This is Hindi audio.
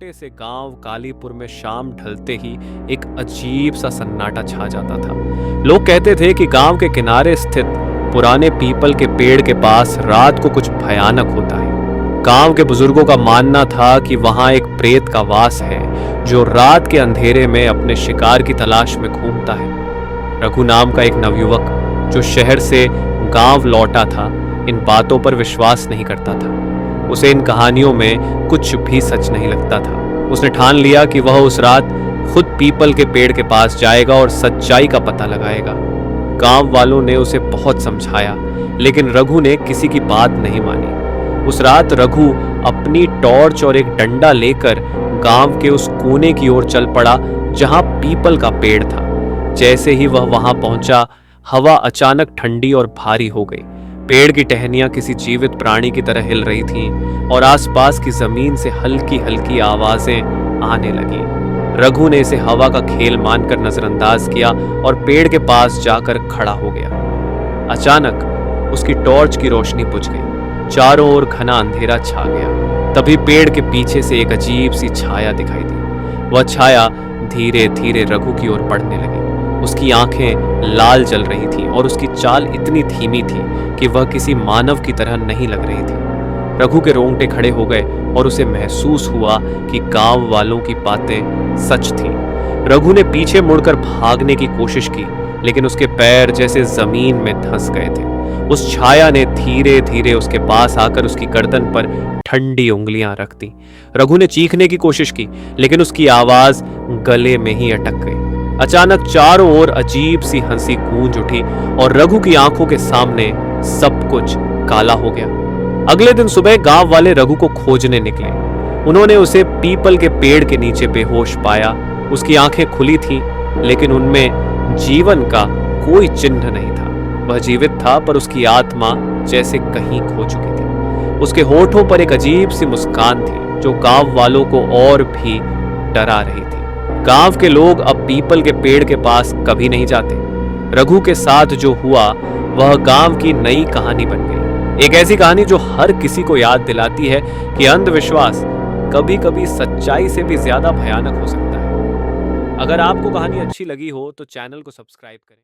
छोटे से गांव कालीपुर में शाम ढलते ही एक अजीब सा सन्नाटा छा जाता था। लोग कहते थे कि गांव के किनारे स्थित पुराने पीपल के पेड़ के पास रात को कुछ भयानक होता है। गांव के बुजुर्गों का मानना था कि वहां एक प्रेत का वास है जो रात के अंधेरे में अपने शिकार की तलाश में घूमता है। रघु नाम का एक नवयुवक जो शहर से गांव लौटा था इन बातों पर विश्वास नहीं करता था। उसे इन कहानियों में कुछ भी सच नहीं लगता था। उसने ठान लिया कि वह उस रात खुद पीपल के पेड़ के पास जाएगा और सच्चाई का पता लगाएगा। गांव वालों ने उसे बहुत समझाया, लेकिन रघु ने किसी की बात नहीं मानी। उस रात रघु अपनी टॉर्च और एक डंडा लेकर गांव के उस कोने की ओर चल पड़ा जहां पीपल का पेड़ था। जैसे ही वह वहां पहुंचा, हवा अचानक ठंडी और भारी हो गई। पेड़ की टहनियां किसी जीवित प्राणी की तरह हिल रही थीं और आसपास की जमीन से हल्की हल्की आवाजें आने लगी। रघु ने इसे हवा का खेल मानकर नजरअंदाज किया और पेड़ के पास जाकर खड़ा हो गया। अचानक उसकी टॉर्च की रोशनी बुझ गई। चारों ओर घना अंधेरा छा गया। तभी पेड़ के पीछे से एक अजीब सी छाया दिखाई दी। वह छाया धीरे धीरे रघु की ओर बढ़ने लगी। उसकी आंखें लाल जल रही थीं और उसकी चाल इतनी धीमी थी कि वह किसी मानव की तरह नहीं लग रही थी। रघु के रोंगटे खड़े हो गए और उसे महसूस हुआ कि गांव वालों की बातें सच थीं। रघु ने पीछे मुड़कर भागने की कोशिश की, लेकिन उसके पैर जैसे जमीन में धंस गए थे। उस छाया ने धीरे धीरे उसके पास आकर उसकी गर्दन पर ठंडी उंगलियां रख दी। रघु ने चीखने की कोशिश की, लेकिन उसकी आवाज गले में ही अटक गई। अचानक चारों ओर अजीब सी हंसी गूंज उठी और रघु की आंखों के सामने सब कुछ काला हो गया। अगले दिन सुबह गांव वाले रघु को खोजने निकले। उन्होंने उसे पीपल के पेड़ के नीचे बेहोश पाया। उसकी आंखें खुली थीं, लेकिन उनमें जीवन का कोई चिन्ह नहीं था। वह जीवित था, पर उसकी आत्मा जैसे कहीं खो चुकी थी। उसके होठों पर एक अजीब सी मुस्कान थी जो गांव वालों को और भी डरा रही थी। गांव के लोग अब पीपल के पेड़ के पास कभी नहीं जाते। रघु के साथ जो हुआ वह गांव की नई कहानी बन गई। एक ऐसी कहानी जो हर किसी को याद दिलाती है कि अंधविश्वास कभी कभी सच्चाई से भी ज्यादा भयानक हो सकता है। अगर आपको कहानी अच्छी लगी हो तो चैनल को सब्सक्राइब करें।